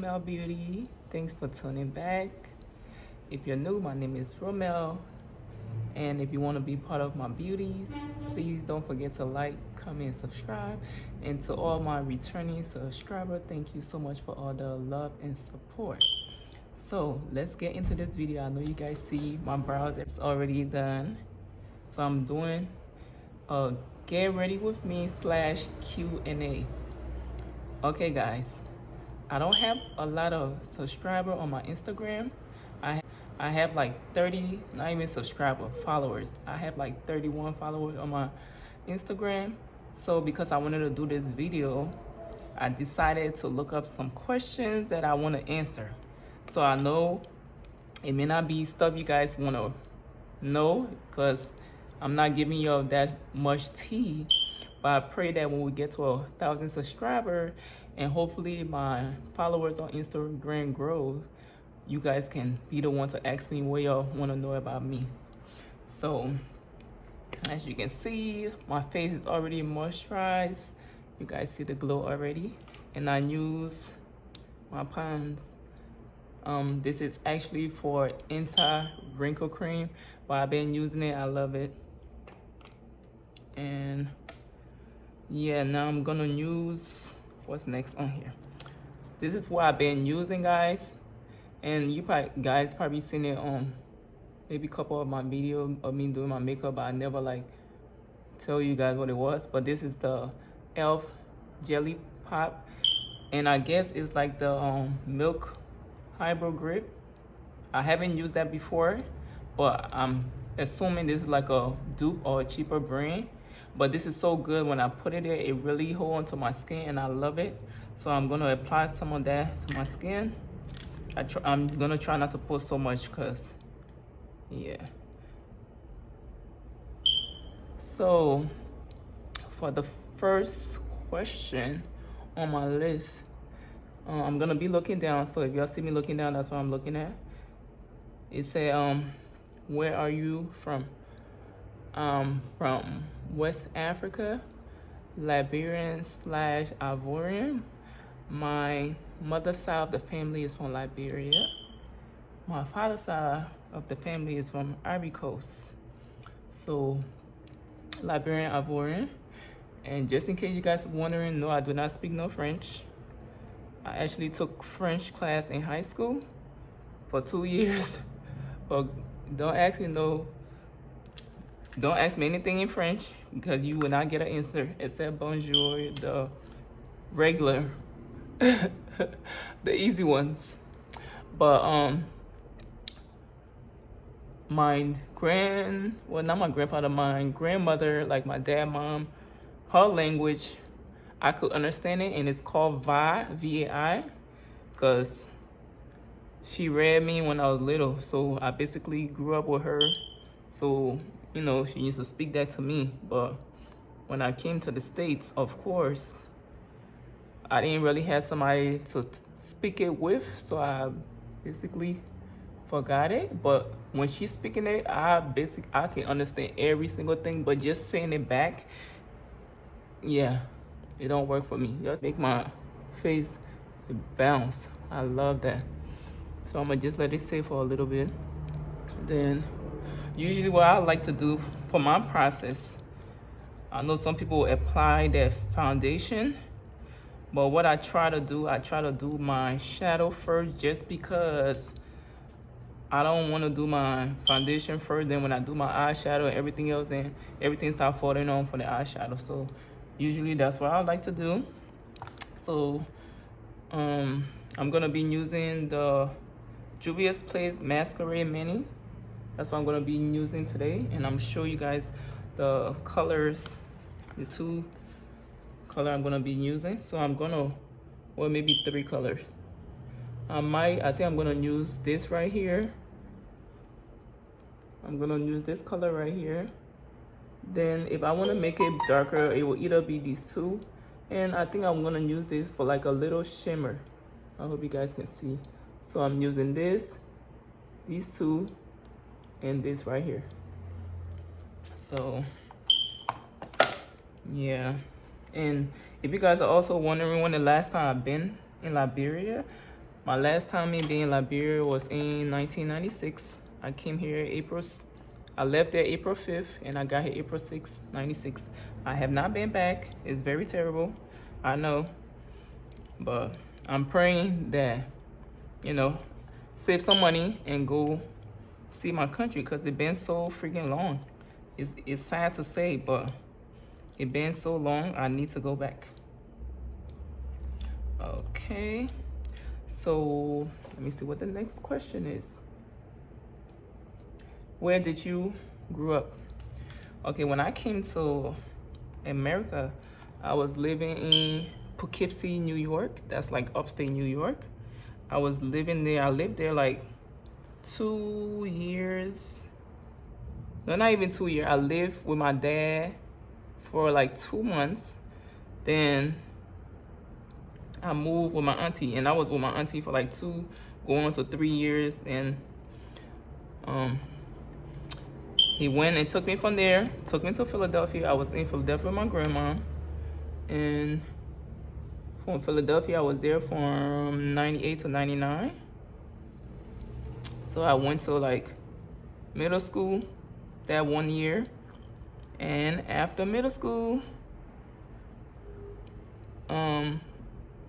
Mel Beauty. Thanks for tuning back. If you're new, my name is Grwm, and if you want to be part of my beauties, please don't forget to like, comment, subscribe. And to all my returning subscribers, thank you so much for all the love and support. So let's get into this video. I know you guys see my brows is already done, so I'm doing a get ready with me / Q&A. Okay guys, I don't have a lot of subscribers on my Instagram. I have like 30, not even subscriber, followers. I have like 31 followers on my Instagram. So because I wanted to do this video, I decided to look up some questions that I want to answer. So I know it may not be stuff you guys want to know, because I'm not giving you that much tea. But I pray that when we get to 1,000 subscribers and hopefully my followers on Instagram grow, you guys can be the one to ask me what y'all want to know about me. So as you can see, my face is already moisturized. You guys see the glow already. And I use my Pond's. This is actually for anti-wrinkle cream, but I've been using it. I love it. And yeah, now I'm gonna use what's next on here. This is what I've been using, guys, and you guys probably seen it on maybe a couple of my videos of me doing my makeup, but I never like tell you guys what it was. But this is the elf jelly pop, and I guess it's like the milk hybrid grip. I haven't used that before, but I'm assuming this is like a dupe or a cheaper brand. But this is so good. When I put it there, it really holds onto my skin, and I love it. So I'm gonna apply some of that to my skin. I'm gonna try not to put so much, because yeah. So for the first question on my list, I'm gonna be looking down. So if y'all see me looking down, that's what I'm looking at. It said, where are you from? From West Africa, Liberian / Ivorian. My mother's side of the family is from Liberia. My father's side of the family is from Ivory Coast. So Liberian, Ivorian. And just in case you guys are wondering, no, I do not speak no French. I actually took French class in high school for 2 years. But don't ask me anything in French, because you will not get an answer except bonjour, the regular, the easy ones. But my not my grandfather, my grandmother, like my dad, mom, her language, I could understand it, and it's called Vai, V-A-I, because she read me when I was little. So I basically grew up with her. So you know, she used to speak that to me. But when I came to the States, of course, I didn't really have somebody to speak it with, so I basically forgot it. But when she's speaking it, I can understand every single thing. But just saying it back, yeah, it don't work for me. Just make my face bounce. I love that. So I'm gonna just let it sit for a little bit. Then usually what I like to do for my process, I know some people apply their foundation, but what I try to do my shadow first, just because I don't want to do my foundation first. Then when I do my eyeshadow and everything else, and everything starts falling on for the eyeshadow. So usually that's what I like to do. So I'm gonna be using the Juvia's Place Masquerade Mini. That's what I'm gonna be using today, and I'm show you guys the colors, the 2 color I'm gonna be using. So I'm gonna, well, maybe 3 colors. I think I'm gonna use this right here. I'm gonna use this color right here. Then if I want to make it darker, it will either be these 2, and I think I'm gonna use this for like a little shimmer. I hope you guys can see. So I'm using these 2, and this right here. So yeah, and if you guys are also wondering when the last time I've been in Liberia, My last time me being in Liberia was in 1996. I came here I left there April 5th and I got here April 6th, 96. I have not been back. It's very terrible, I know. But I'm praying that, you know, save some money and go see my country, because it's been so freaking long. It's sad to say, but it's been so long. I need to go back. Okay, so let me see what the next question is. Where did you grow up? Okay, when I came to America, I was living in Poughkeepsie, New York. That's like upstate New York. I was living there. I lived there like 2 years. No, not even 2 years. I lived with my dad for like 2 months. Then I moved with my auntie, and I was with my auntie for like 2 going on to 3 years. Then he went and took me from there, took me to Philadelphia. I was in Philadelphia with my grandma. And from Philadelphia, I was there from 98 to 99. So I went to like middle school that 1 year. And after middle school,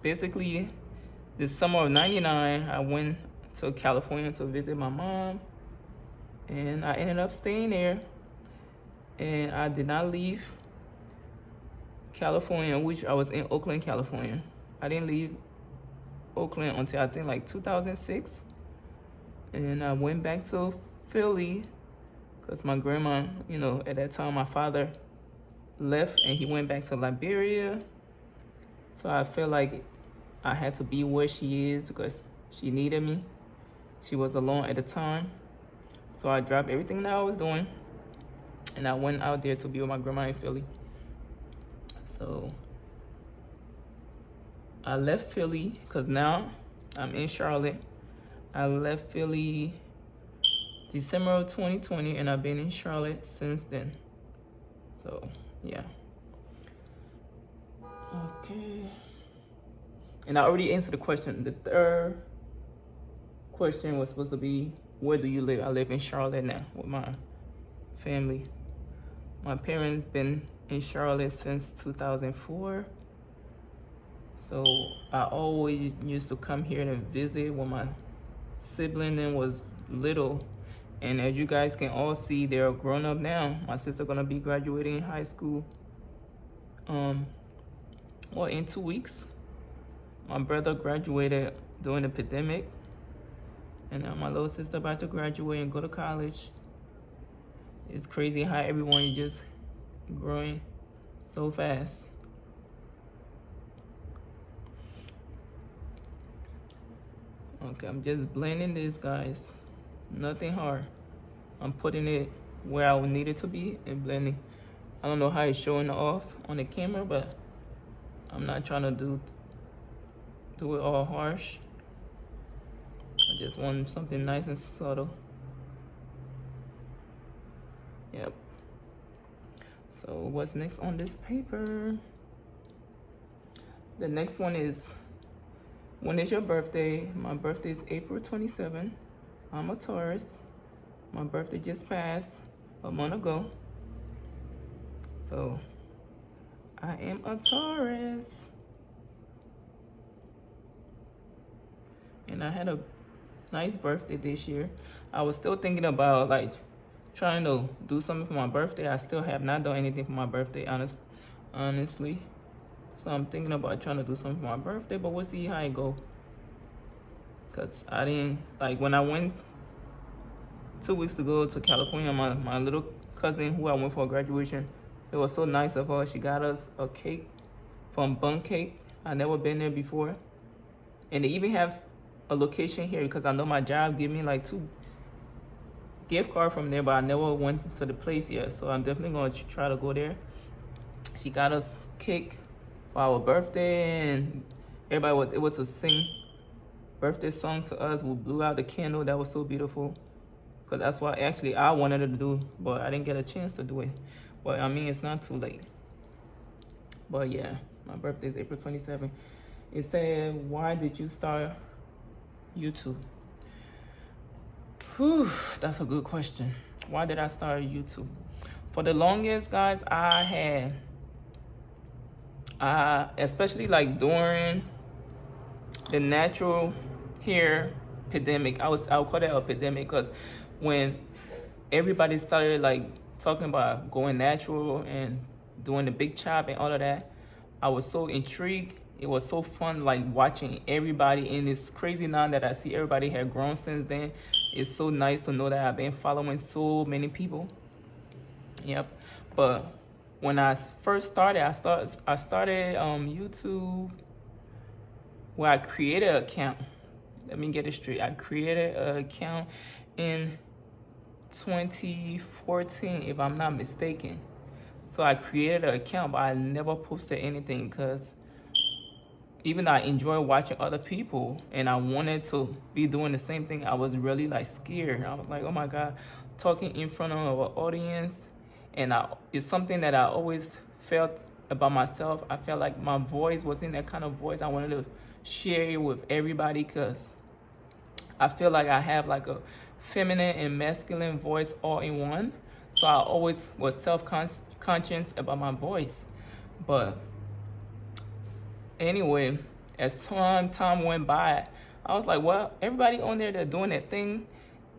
basically the summer of 99, I went to California to visit my mom. And I ended up staying there. And I did not leave California, which I was in Oakland, California. I didn't leave Oakland until I think like 2006. And I went back to Philly because my grandma, you know, at that time my father left and he went back to Liberia. So I felt like I had to be where she is because she needed me. She was alone at the time. So I dropped everything that I was doing and I went out there to be with my grandma in Philly. So I left Philly because now I'm in Charlotte. I left Philly December of 2020 and I've been in Charlotte since then. So yeah. Okay. And I already answered the question. The third question was supposed to be, where do you live? I live in Charlotte now with my family. My parents been in Charlotte since 2004. So I always used to come here to visit when my sibling then was little. And as you guys can all see, they're grown up now. My sister gonna be graduating high school well, in 2 weeks. My brother graduated during the pandemic. And now my little sister about to graduate and go to college. It's crazy how everyone is just growing so fast. Okay, I'm just blending this, guys. Nothing hard. I'm putting it where I would need it to be and blending. I don't know how it's showing off on the camera, but I'm not trying to do it all harsh. I just want something nice and subtle. Yep. So what's next on this paper? The next one is, when is your birthday? My birthday is April 27. I'm a Taurus. My birthday just passed a month ago. So I am a Taurus. And I had a nice birthday this year. I was still thinking about like trying to do something for my birthday. I still have not done anything for my birthday, honestly. So I'm thinking about trying to do something for my birthday, but we'll see how it go. Cause I didn't, like when I went 2 weeks ago to California, my little cousin who I went for graduation, it was so nice of her. She got us a cake from Bun Cake. I never been there before. And they even have a location here because I know my job gave me like 2 gift cards from there, but I never went to the place yet. So I'm definitely gonna try to go there. She got us cake for our birthday and everybody was able to sing birthday song to us. We blew out the candle. That was so beautiful. Because that's what actually I wanted to do, but I didn't get a chance to do it. But I mean, it's not too late. But yeah, my birthday is April 27th. It said, why did you start YouTube. Whew, that's a good question. Why did I start YouTube? For the longest, guys, especially like during the natural hair epidemic, I'll call that a epidemic, because when everybody started like talking about going natural and doing the big chop and all of that, I was so intrigued. It was so fun, like watching everybody, and it's crazy now that I see everybody had grown since then. It's so nice to know that I've been following so many people. Yep. But when I first started, I started YouTube, where I created an account. Let me get it straight. I created an account in 2014, if I'm not mistaken. So I created an account, but I never posted anything, because even though I enjoy watching other people and I wanted to be doing the same thing, I was really like scared. I was like, oh my God, talking in front of an audience. And it's something that I always felt about myself. I felt like my voice wasn't that kind of voice I wanted to share it with everybody, because I feel like I have like a feminine and masculine voice all in one. So I always was self-conscious about my voice. But anyway, as time went by, I was like, well, everybody on there, they're doing that thing.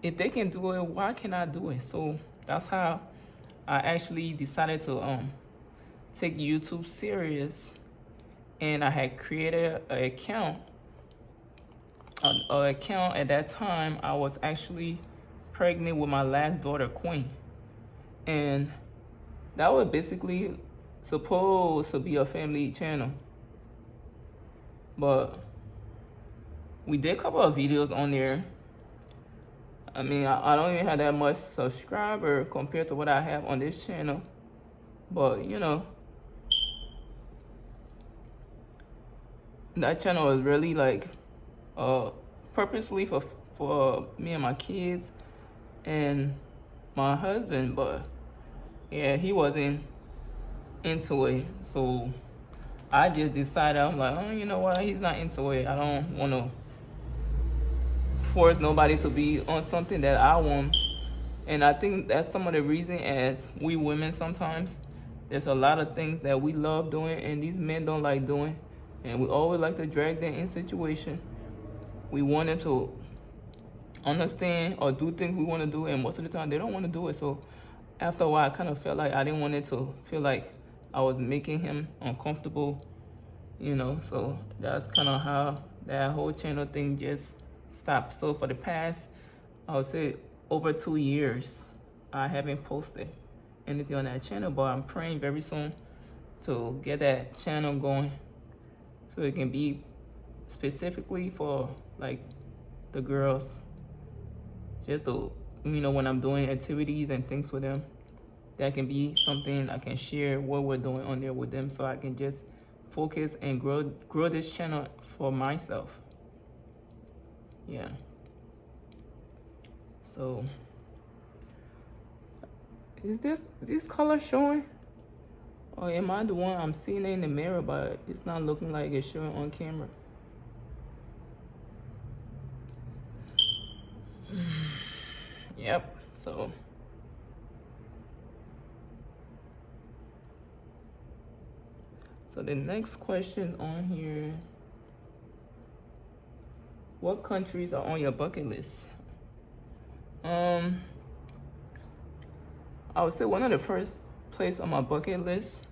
If they can do it, why can't I do it? So that's how I actually decided to take YouTube serious. And I had created an account. An account at that time, I was actually pregnant with my last daughter, Queen. And that was basically supposed to be a family channel. But we did a couple of videos on there. I mean, I don't even have that much subscriber compared to what I have on this channel. But, you know, that channel is really like purposely for me and my kids and my husband. But yeah, he wasn't into it. So I just decided, I'm like, oh, you know what? He's not into it. I don't want to force nobody to be on something that I want. And I think that's some of the reason, as we women sometimes, there's a lot of things that we love doing and these men don't like doing. And we always like to drag them in situation. We want them to understand or do things we want to do, and most of the time they don't want to do it. So after a while, I kind of felt like I didn't want it to feel like I was making him uncomfortable, you know. So that's kind of how that whole channel thing just stopped. So for the past, I would say over 2 years, I haven't posted anything on that channel, but I'm praying very soon to get that channel going, so it can be specifically for like the girls, just to, you know, when I'm doing activities and things with them, that can be something I can share what we're doing on there with them, so I can just focus and grow this channel for myself. Yeah. So is this color showing? Or am I the one I'm seeing it in the mirror, but it's not looking like it's showing on camera? Yep. So the next question on here: what countries are on your bucket list? I would say one of the first place on my bucket list,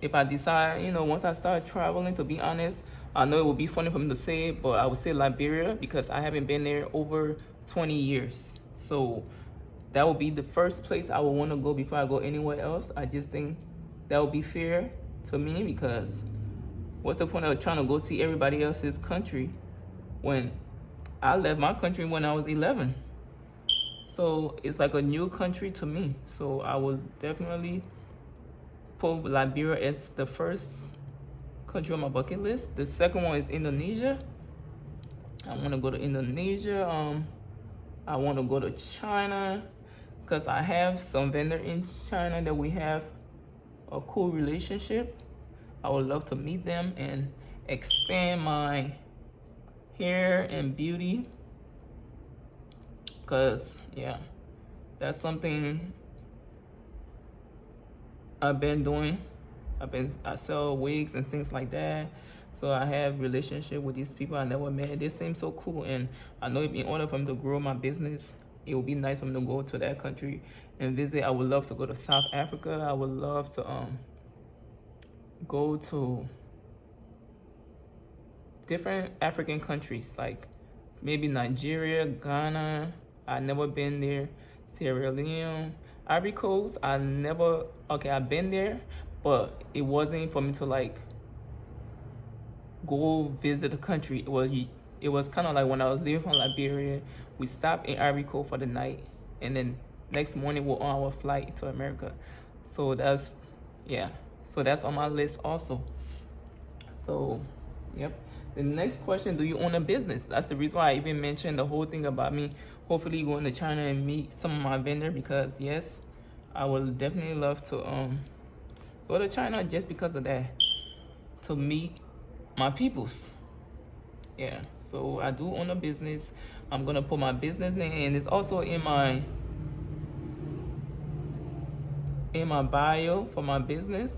if I decide, you know, once I start traveling, to be honest, I know it would be funny for me to say it, but I would say Liberia, because I haven't been there over 20 years. So that would be the first place I would want to go before I go anywhere else. I just think that would be fair to me, because what's the point of trying to go see everybody else's country when I left my country when I was 11? So it's like a new country to me. So I will definitely put Liberia as the first country on my bucket list. The second one is Indonesia. I want to go to Indonesia. I want to go to China, because I have some vendor in China that we have a cool relationship. I would love to meet them and expand my hair and beauty, because yeah, that's something I've been doing. I sell wigs and things like that. So I have relationship with these people I never met. They seem so cool, and I know in order for me to grow my business, it would be nice for me to go to that country and visit. I would love to go to South Africa. I would love to go to different African countries, like maybe Nigeria, Ghana. I never been there. Sierra Leone, Ivory Coast. I've been there, but it wasn't for me to like go visit the country. It was kind of like when I was leaving from Liberia, we stopped in Ivory Coast for the night, and then next morning we're on our flight to America. So that's on my list also. So yep. The next question, do you own a business? That's the reason why I even mentioned the whole thing about me hopefully going to China and meet some of my vendor, because yes, I would definitely love to go to China just because of that, to meet my peoples. Yeah, so I do own a business. I'm gonna put my business name, and it's also in my bio for my business.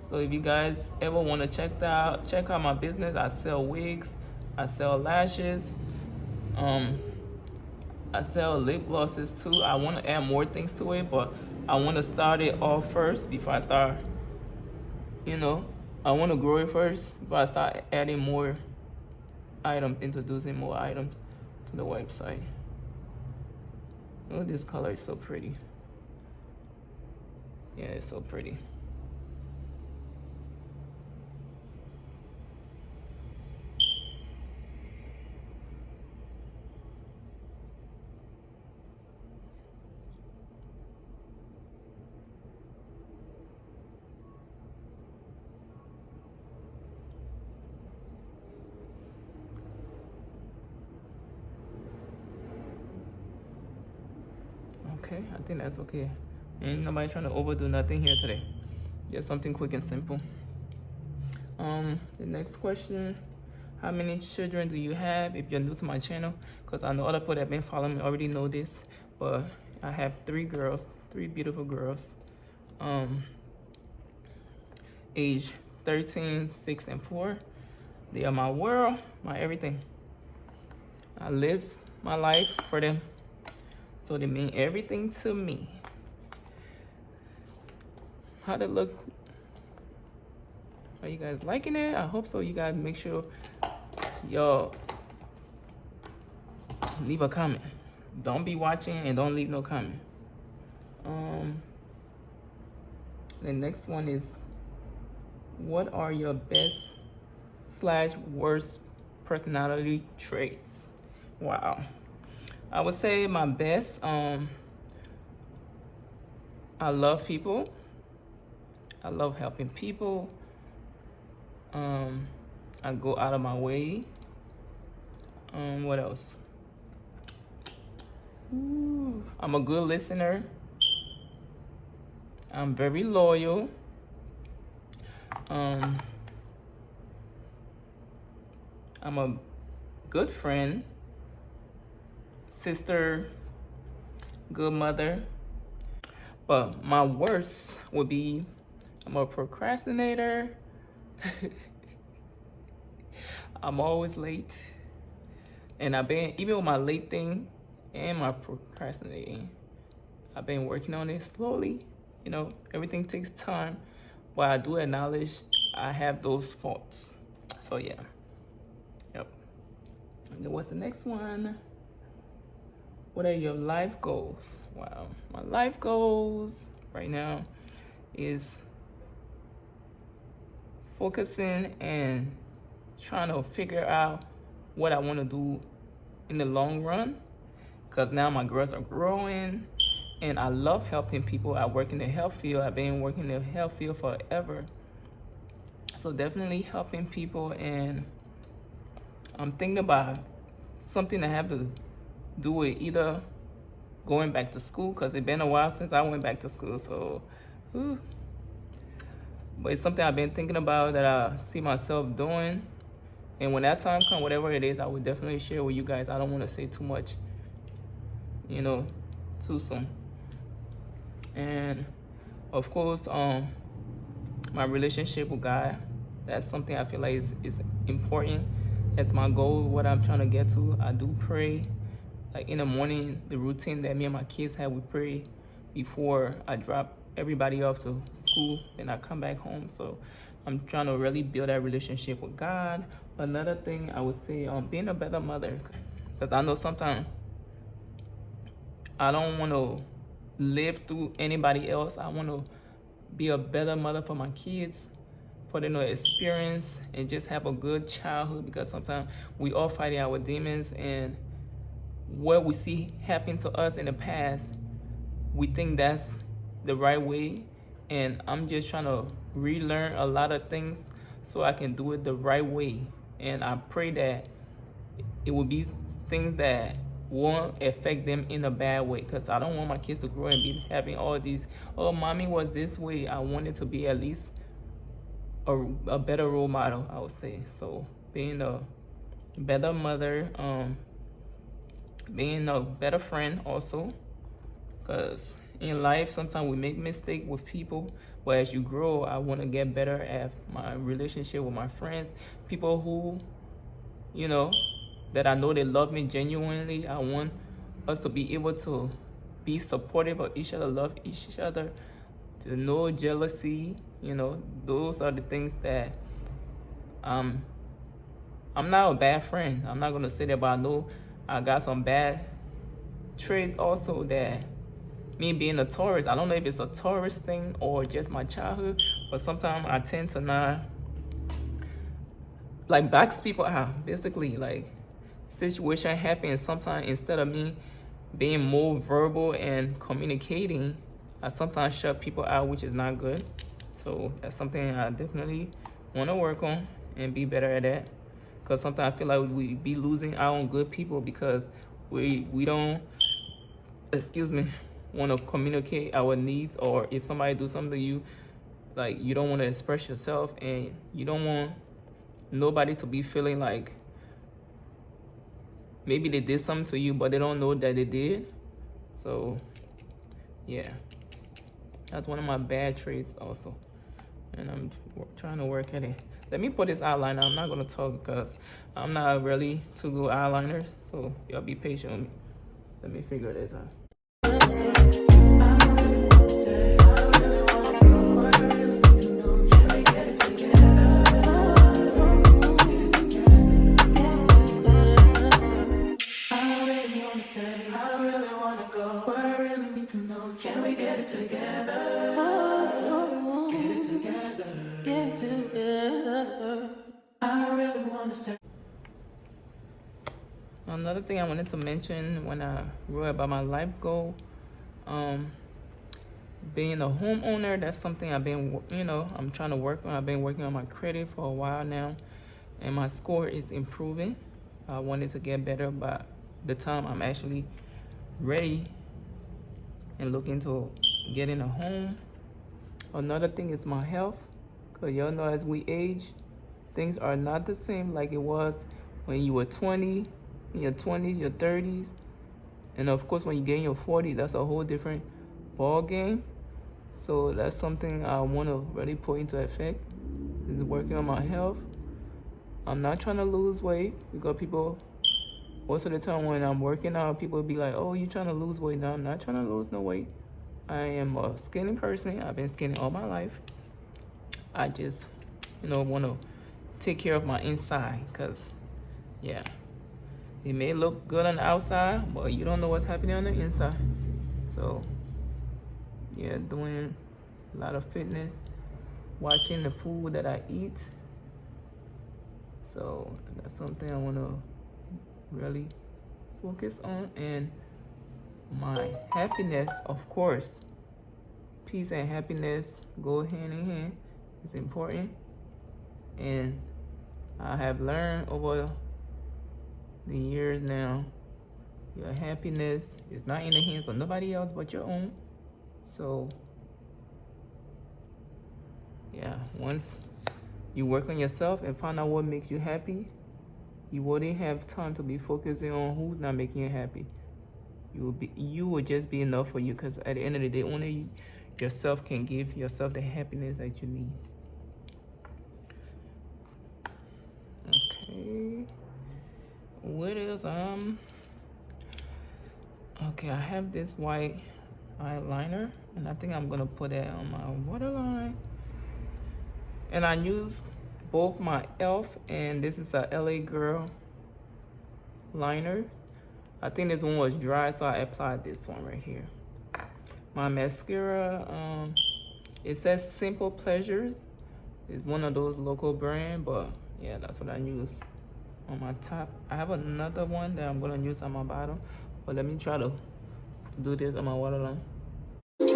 So if you guys ever want to check out my business, I sell wigs, I sell lashes, I sell lip glosses too. I want to add more things to it, but I want to start it off first before I start, I want to grow it first before I start adding more items, introducing more items to the website. Oh, this color is so pretty. Yeah, it's so pretty. Okay, I think that's okay. Ain't nobody trying to overdo nothing here today. Just something quick and simple. The next question, how many children do you have? If you're new to my channel, because I know other people that have been following me already know this, but I have 3 girls, 3 beautiful girls, age 13, 6, and 4. They are my world, my everything. I live my life for them, so they mean everything to me. How they look? Are you guys liking it? I hope so. You guys make sure y'all leave a comment. Don't be watching and don't leave no comment. The next one is, what are your best/worst personality traits? Wow. I would say my best, I love people. I love helping people. I go out of my way. What else? Ooh, I'm a good listener. I'm very loyal. I'm a good friend, sister, good mother. But my worst would be, I'm a procrastinator. I'm always late. And I've been, even with my late thing and my procrastinating, I've been working on it slowly. Everything takes time, but I do acknowledge I have those faults. So yeah, yep. And then what's the next one? What are your life goals? Wow, my life goals right now is focusing and trying to figure out what I want to do in the long run, because now my girls are growing and I love helping people. I work in the health field. I've been working in the health field forever. So definitely helping people, and I'm thinking about something I have to do with either going back to school, because it's been a while since I went back to school. So, but it's something I've been thinking about that I see myself doing. And when that time comes, whatever it is, I will definitely share with you guys. I don't want to say too much, you know, too soon. And of course, my relationship with God, that's something I feel like is important. That's my goal, what I'm trying to get to. I do pray. Like in the morning, the routine that me and my kids have, we pray before I drop everybody off to school and I come back home. So I'm trying to really build that relationship with God. Another thing I would say, being a better mother, because I know sometimes I don't want to live through anybody else. I want to be a better mother for my kids, for them to experience and just have a good childhood, because sometimes we all fighting our demons, and what we see happen to us in the past, we think that's the right way. And I'm just trying to relearn a lot of things so I can do it the right way. And I pray that it will be things that won't affect them in a bad way, because I don't want my kids to grow and be having all these, oh, mommy was this way. I want it to be at least a better role model, I would say. So being a better mother, being a better friend also, because in life sometimes we make mistakes with people, but as you grow, I want to get better at my relationship with my friends, people who, you know, that I know they love me genuinely. I want us to be able to be supportive of each other, love each other, to no jealousy. You know, those are the things that I'm not a bad friend. I'm not gonna say that, but I know I got some bad traits also, that me being a Taurus, I don't know if it's a Taurus thing or just my childhood, but sometimes I tend to not like box people out. Basically, like situation happen, and sometimes instead of me being more verbal and communicating, I sometimes shut people out, which is not good. So that's something I definitely want to work on and be better at that. Because sometimes I feel like we be losing out on good people because we don't, excuse me, want to communicate our needs. Or if somebody do something to you, like you don't want to express yourself, and you don't want nobody to be feeling like maybe they did something to you, but they don't know that they did. So yeah, that's one of my bad traits also, and I'm trying to work at it. Let me put this eyeliner. I'm not gonna talk because I'm not really too good eyeliners, so y'all be patient with me. Let me figure this out. Can we get it together? Get it together. Get it together. I really want to stay. Another thing I wanted to mention when I wrote about my life goal, being a homeowner, that's something I've been, I'm trying to work on. I've been working on my credit for a while now, and my score is improving. I wanted to get better by the time I'm actually ready and looking to getting a home. Another thing is my health, because y'all know as we age, things are not the same like it was when you were 20, in your 20s, your 30s. And of course, when you get in your 40s, that's a whole different ball game. So that's something I want to really put into effect, is working on my health. I'm not trying to lose weight, because people, most of the time when I'm working out, people be like, oh, you trying to lose weight. No, I'm not trying to lose no weight. I am a skinny person. I've been skinny all my life. I just, want to take care of my inside, because, yeah, it may look good on the outside, but you don't know what's happening on the inside. So, yeah, doing a lot of fitness, watching the food that I eat. So that's something I want to really focus on. And my happiness, of course, peace and happiness go hand in hand. It's important. And I have learned over the years now, your happiness is not in the hands of nobody else but your own. So yeah, once you work on yourself and find out what makes you happy, You wouldn't have time to be focusing on who's not making you happy. You will just be enough for you, because at the end of the day, only yourself can give yourself the happiness that you need. Okay. What else? Okay, I have this white eyeliner, and I think I'm gonna put that on my waterline. And I use both my e.l.f. and this is a LA Girl liner. I think this one was dry, so I applied this one right here. My mascara, it says Simple Pleasures. It's one of those local brand, but yeah, that's what I use on my top. I have another one that I'm gonna use on my bottom, but let me try to do this on my waterline. This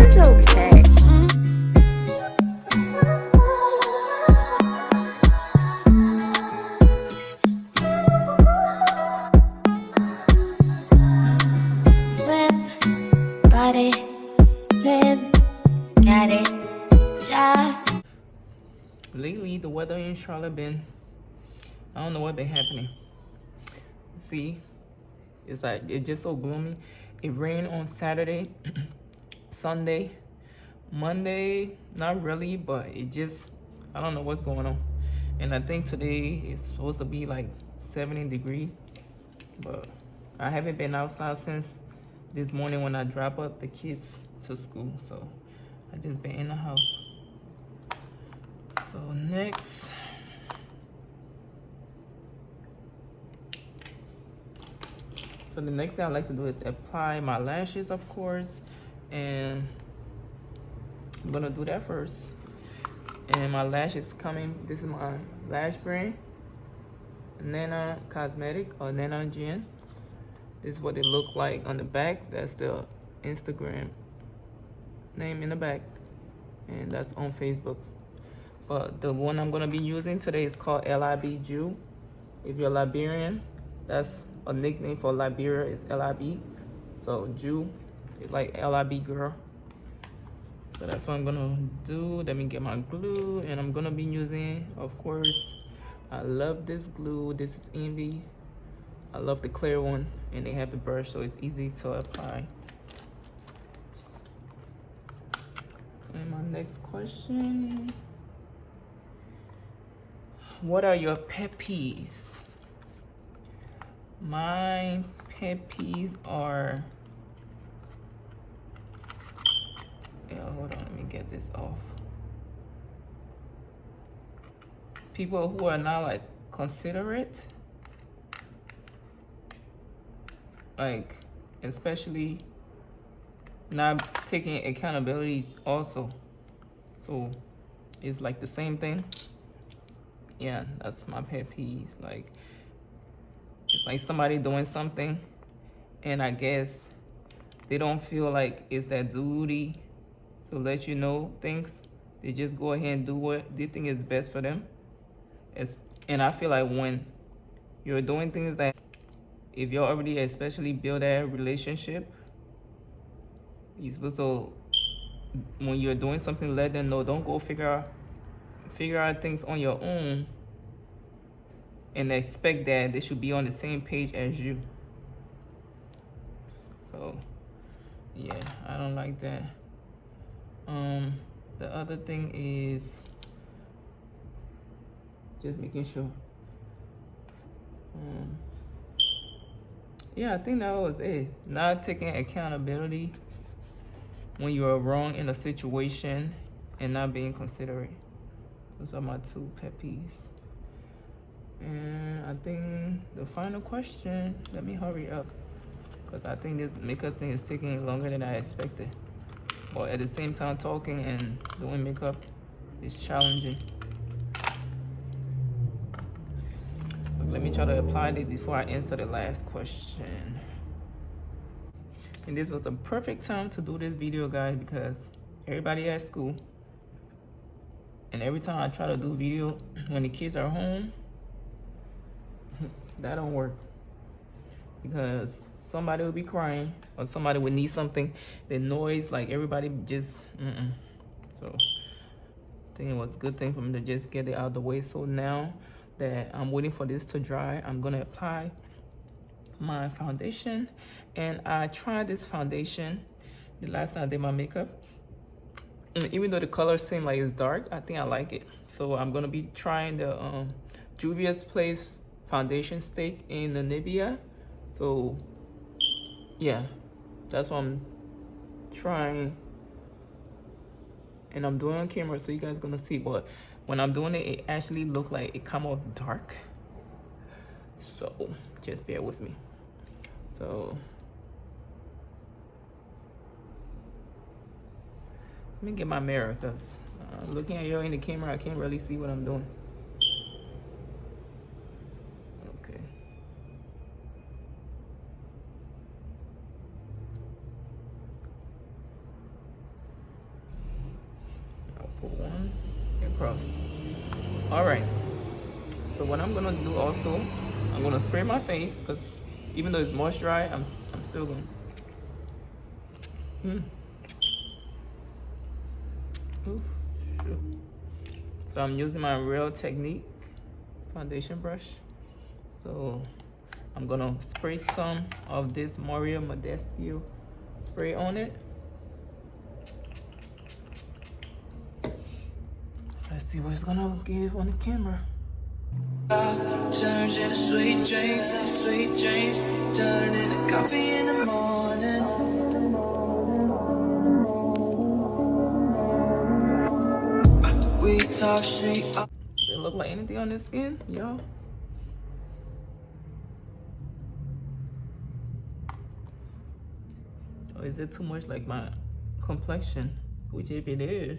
is okay. Whip, body, lip, got it, job. Lately, the weather in Charlotte I don't know what been happening. See, it's like, it's just so gloomy. It rained on Saturday, Sunday, Monday, not really, but it just, I don't know what's going on. And I think today it's supposed to be like 70 degrees, but I haven't been outside since this morning when I drop up the kids to school. So I just been in the house. So next, so the next thing I like to do is apply my lashes, of course, and I'm gonna do that first. And my lash is coming. This is my lash brand, Nana Cosmetic or Nana Gin. This is what it look like on the back. That's the Instagram name in the back, and that's on Facebook. But the one I'm gonna be using today is called LIB Jew. If you're Liberian, that's a nickname for Liberia, is LIB. So Jew is like LIB girl. So that's what I'm gonna do. Let me get my glue, and I'm gonna be using, of course, I love this glue. This is Envy. I love the clear one, and they have the brush, so it's easy to apply. And my next question, what are your pet peeves? My pet peeves are, hold on, let me get this off. People who are not like considerate, like especially not taking accountability also. So it's like the same thing. Yeah, that's my pet peeve. Like, it's like somebody doing something, and I guess they don't feel like it's their duty to let you know things. They just go ahead and do what they think is best for them. And I feel like when you're doing things that, if you're already especially build that relationship, you're supposed to, when you're doing something, let them know. Don't go figure out things on your own and expect that they should be on the same page as you. So yeah, I don't like that. The other thing is just making sure. Yeah, I think that was it. Not taking accountability when you are wrong in a situation and not being considerate. Those are my two pet peeves. And I think the final question, let me hurry up, because I think this makeup thing is taking longer than I expected. But at the same time, talking and doing makeup is challenging. Let me try to apply this before I answer the last question. And this was a perfect time to do this video, guys, because everybody at school, and every time I try to do video when the kids are home, that don't work, because somebody will be crying or somebody would need something. The noise, like everybody just, So I think it was a good thing for me to just get it out of the way. So now that I'm waiting for this to dry, I'm gonna apply my foundation. And I tried this foundation the last time I did my makeup. And even though the color seems like it's dark, I think I like it. So I'm gonna be trying the Juvia's Place foundation stick in the Nivea. So yeah, that's what I'm trying, and I'm doing on camera, so you guys gonna see. But when I'm doing it, it actually look like it come off dark. So just bear with me. So let me get my mirror, because looking at you in the camera, I can't really see what I'm doing. Okay. I'll put one across. All right. So what I'm gonna do also, I'm gonna spray my face, because even though it's moisturized, I'm still gonna. Oof. So I'm using my Real Technique foundation brush. So I'm gonna spray some of this Mario Modesto spray on it. Let's see what it's gonna give on the camera. Turns into sweet dreams, turn into coffee in the morning. We talk straight up. Does it look like anything on this skin, y'all? Or is it too much like my complexion? Which if it is,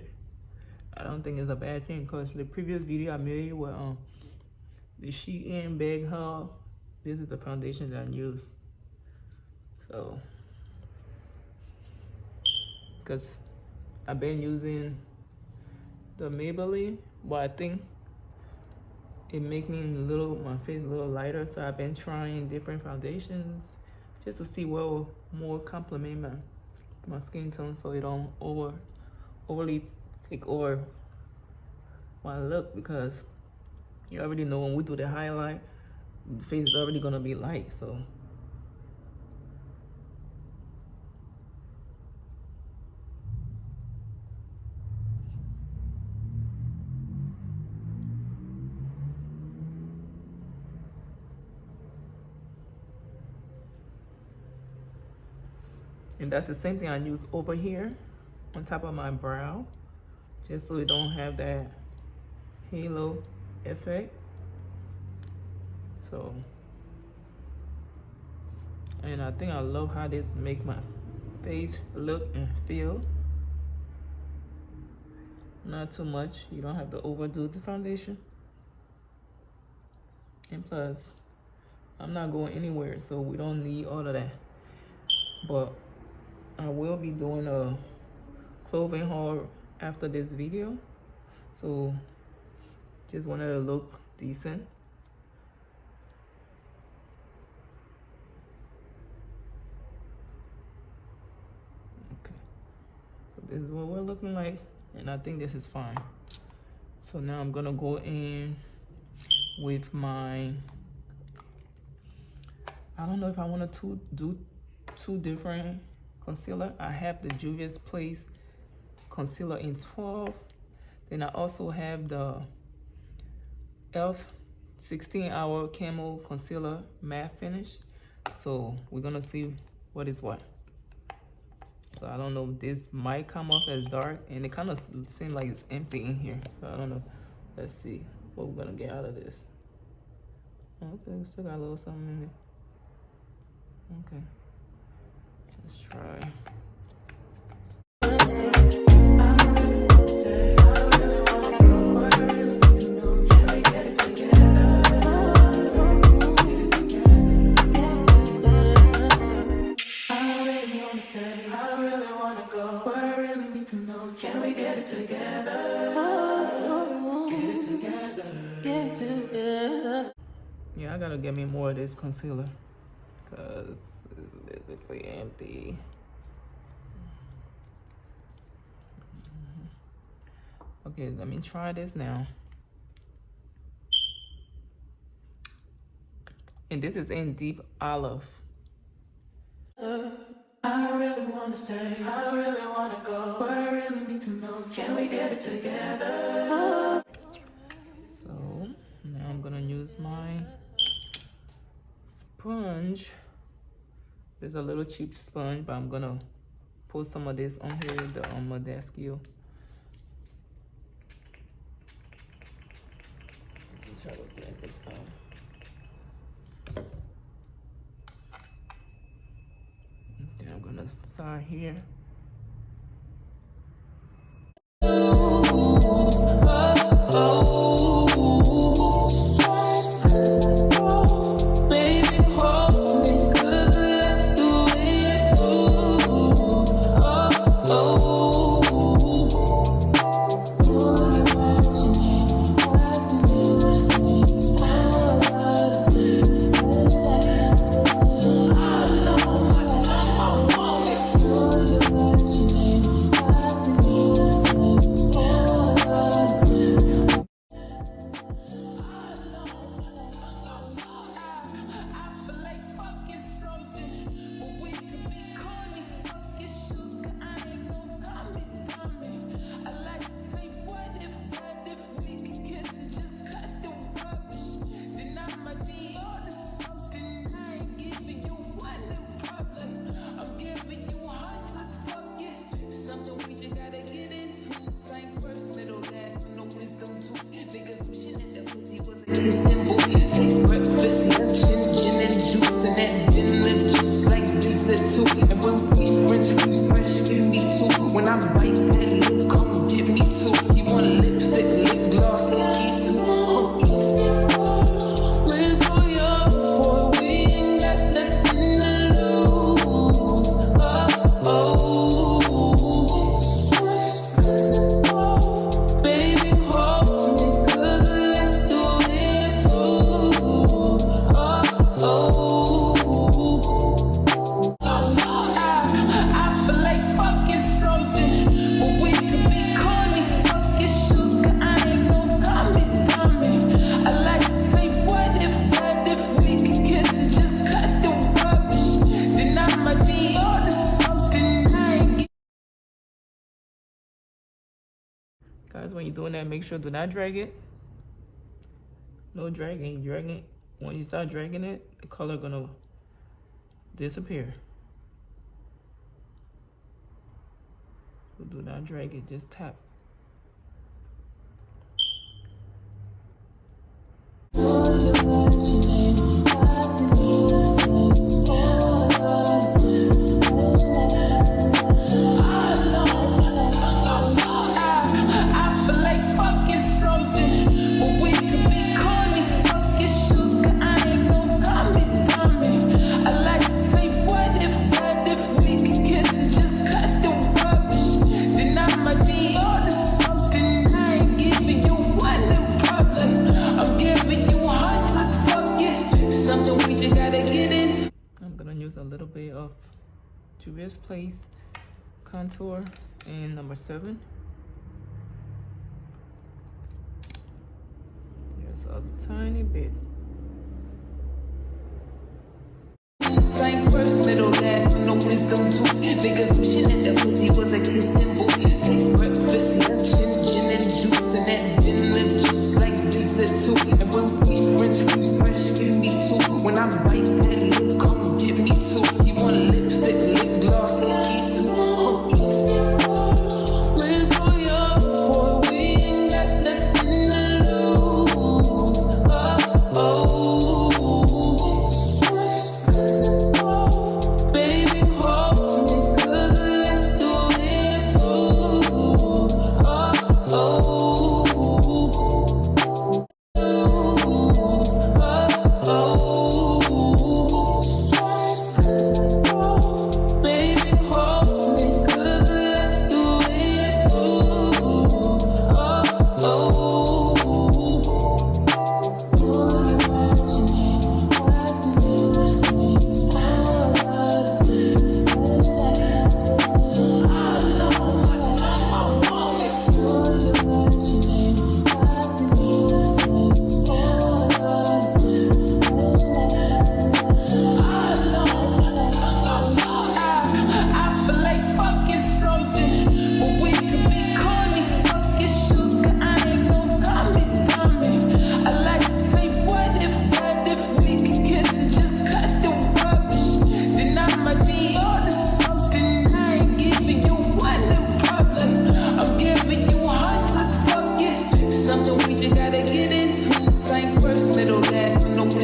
I don't think it's a bad thing, because the previous video I made where the Shein bag haul, this is the foundation that I use. So, because I've been using the Maybelline, but I think it make me my face a little lighter. So I've been trying different foundations just to see what will more complement my skin tone, so it don't overly take over my look, because you already know when we do the highlight, the face is already gonna be light. So and that's the same thing I use over here on top of my brow, just so it don't have that halo effect. So, and I think I love how this make my face look and feel. Not too much, you don't have to overdo the foundation. And plus, I'm not going anywhere, so we don't need all of that. But I will be doing a clothing haul after this video, so just wanted to look decent. Okay, so this is what we're looking like, and I think this is fine. So now I'm gonna go in with my, I don't know if I want to do two different concealer. I have the Juvia's Place concealer in 12. Then I also have the e.l.f. 16-hour camo concealer matte finish. So we're gonna see what is what. So I don't know, this might come off as dark, and it kind of seems like it's empty in here. So I don't know. Let's see what we're gonna get out of this. Okay, we still got a little something in it. Okay, let's try. Yeah, I gotta get me more of this concealer, because it's basically empty. Okay, let me try this now. And this is in deep olive. I really wanna stay, I really wanna go, but I really need to know, can we get it together? So now I'm gonna use my sponge. There's a little cheap sponge, but I'm gonna put some of this on here, the Modescu. Try to blend this out. Okay, I'm gonna start here. Breakfast, lunch, and gin and juice, and at dinner just like dessert too. And when we French, we fresh, give me two. When I bite that lip, come get me two. He want lipstick, lip gloss, and he's Let's go, young boy, we ain't got nothing to lose. Baby, hold me, 'cause I like the way it moves. I feel like fucking something, but we could be corny, fucking sugar. I ain't no dummy. I like to say, what if we could kiss and just cut the rubbish? Then I might be on to something I ain't get. Guys, when you're doing that, make sure do not drag it. No dragging. Dragging. When you start dragging it, the color gonna disappear. So do not drag it. Just tap. I feel like fucking something, but we could be corny, fucking sugar. I ain't no dummy. I like to say, what if we could kiss and just cut the rubbish? Then I might be on to something. I ain't giving you one problem. I'm giving you hundreds, fuck it. Something we just gotta get into. I'm gonna use a little bit of Juvia's Place contour in number 7. Just a tiny bit. Same first, middle, last, no wisdom too. Niggas wishing that the pussy was a kissing boo. Takes breakfast, lunch, and gin and juice, and at dinner just like dessert too. And when we French, we fresh, give me two. When I bite that lip, come get me two. He want lipstick, lip gloss, and he's Let's go, young boy, we ain't got nothing to lose. Baby, hold me, 'cause I like the way it moves.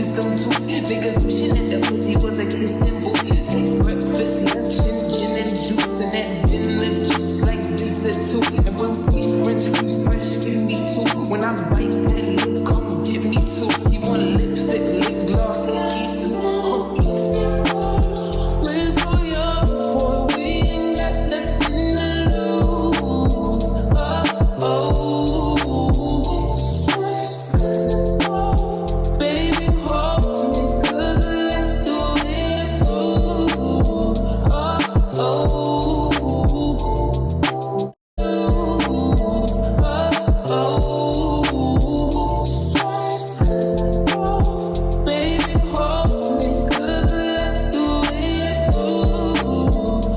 wisdom tooth. Niggas wishing that the pussy was a kissing booth. Taste breakfast, lunch, and gin and juice, and that dinner just like dessert too. And when we French, we fresh, give me two. When I bite that lip, come get me two. He want lipstick, lip gloss, and he's Let's go, young boy, we ain't got nothing to lose. Baby, hold me, 'cause I like the way it moves. Baby, hold me, 'cause I like the way it moves.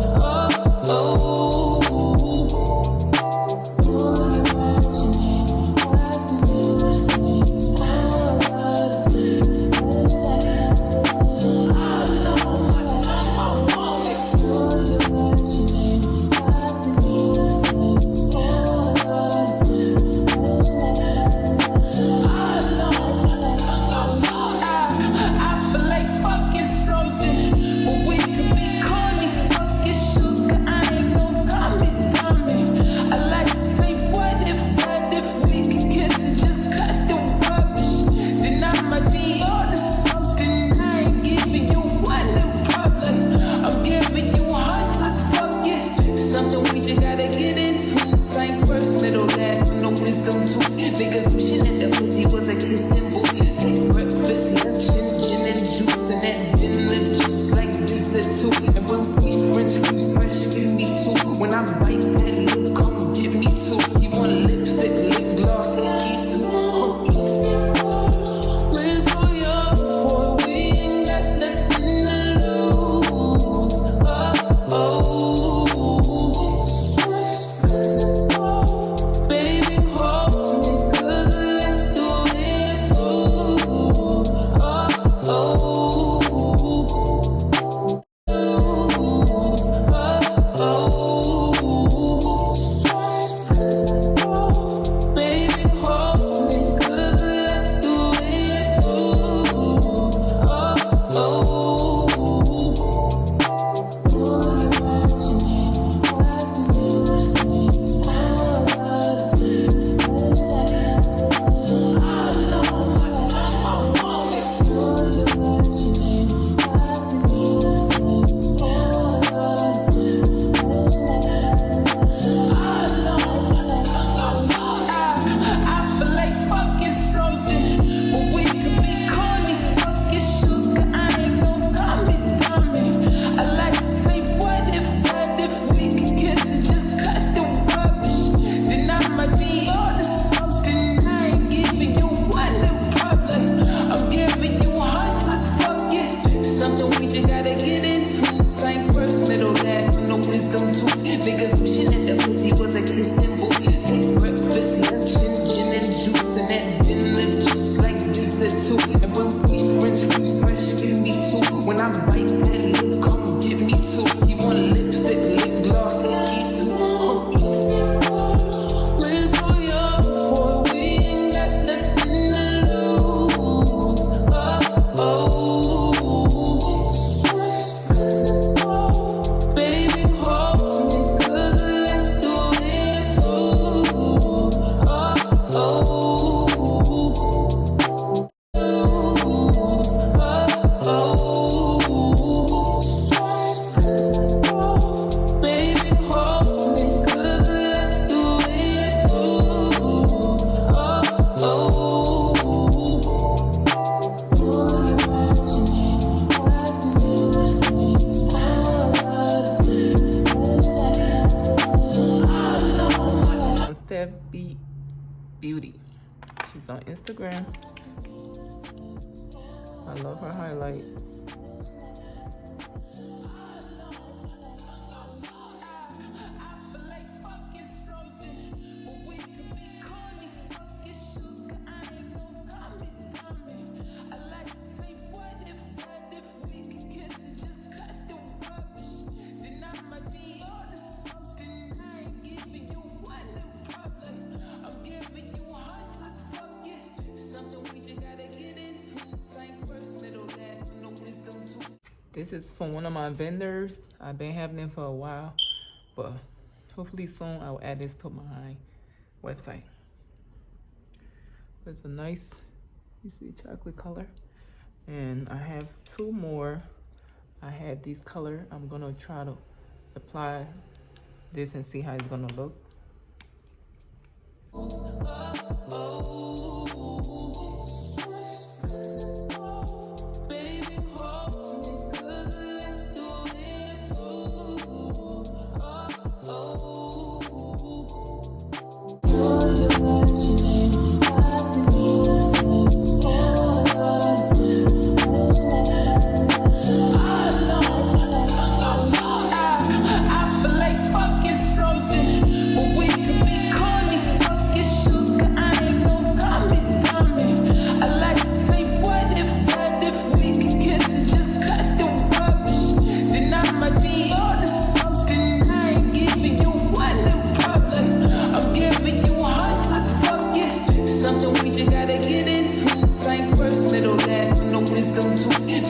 I feel like fucking something, but we could be corny, fucking sugar. I ain't no dummy. I like to say, what if we could kiss and just cut the rubbish? Then I might be on to something. I ain't giving you one in public. I'm giving you hundreds, fuck it. Something we just gotta get into. Same person that'll last with no wisdom too. Niggas wishing that the pussy was a kissing booth. Taste breakfast, lunch, and gin and juice, and that dinner just like dessert too. And when we French, we fresh, give me two. When I bite that lip, come get me two. He want lipstick, lip gloss, and he's Let's go, young boy, we ain't got nothing to lose. Baby, hold me, 'cause I like the way it moves. Baby, hold me, 'cause I like the way it I feel like fucking something, but we could be corny, fucking sugar. I ain't no dummy. I like to say, what if we could kiss and just cut the rubbish? Then I might be on to something. I ain't giving you one in public. I'm giving you hundreds, fuck it. Something we just gotta get into. Same person that'll last with no wisdom too. Niggas wishing that the pussy was a kissing booth. Taste breakfast, lunch, and gin and juice, and that dinner just like dessert too. And when we French, we fresh, give me two. When I bite that lip, come get me two. He want lipstick, lip gloss, and he's Let's go, young boy, we ain't got nothing to lose. Baby, hold me, 'cause I like the way it moves. Baby, hold me, 'cause I like the way it Step Beat Beauty. She's on Instagram. I love her highlights. Something we just gotta get into. Same person. This is from one of my vendors. I've been having them for a while, but hopefully soon I'll add this to my website. It's a nice, you see, chocolate color. And I have two more. I have these color. I'm gonna try to apply this and see how it's gonna look.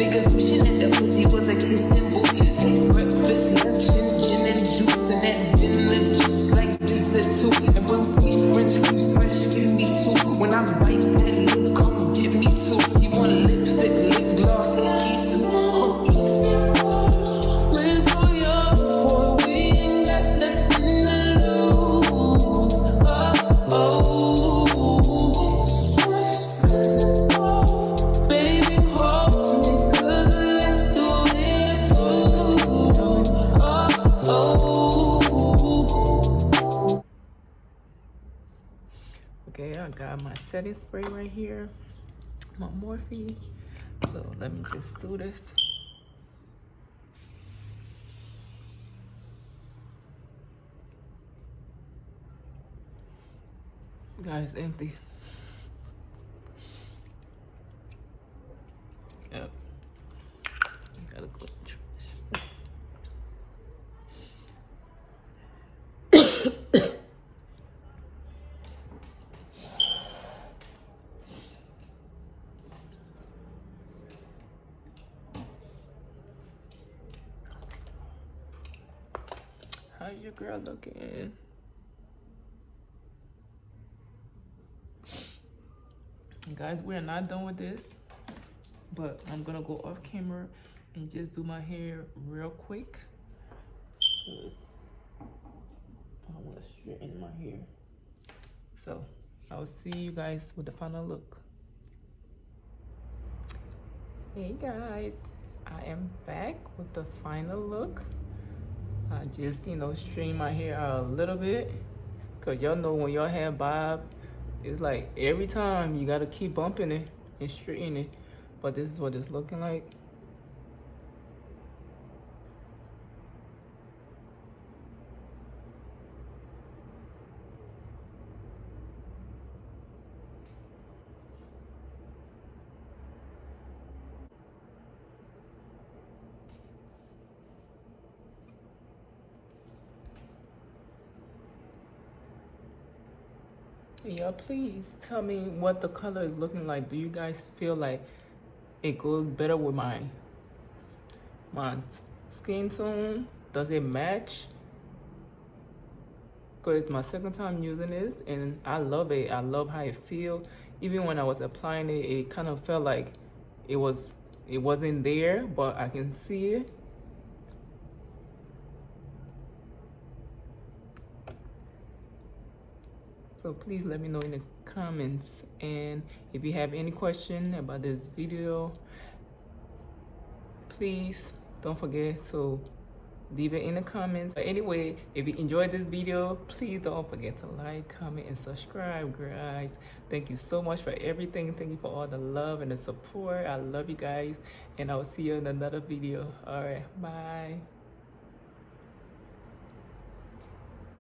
Niggas wishing that the pussy was a kissing booty. Taste breakfast, lunch, and gin and juice, and that dinner just like dessert too. And when we French, we fresh, give me two. When I bite that lip, come give me two. You want lipstick, lip gloss, and piece of Let's go, young boy, we ain't got nothing to lose. Baby, hold me. Okay, I got my setting spray right here, my Morphe. So let me just do this. Guys, empty. Yep. Gotta go in the trash. How's your girl looking? Guys, we're not done with this, but I'm gonna go off camera and just do my hair real quick. I want to straighten my hair. So I'll see you guys with the final look. Hey guys, I am back with the final look. I just, straighten my hair out a little bit, cause y'all know when y'all have bob, it's like every time you gotta keep bumping it and straightening it. But this is what it's looking like. Yeah, please tell me what the color is looking like. Do you guys feel like it goes better with my skin tone? Does it match? Because it's my second time using this and I love it. I love how it feels. Even when I was applying it, it kind of felt like it wasn't there, but I can see it. So please let me know in the comments, and if you have any question about this video, please don't forget to leave it in the comments. But anyway, if you enjoyed this video, please don't forget to like, comment, and subscribe, guys. Thank you so much for everything. Thank you for all the love and the support. I love you guys, and I will see you in another video. All right, bye.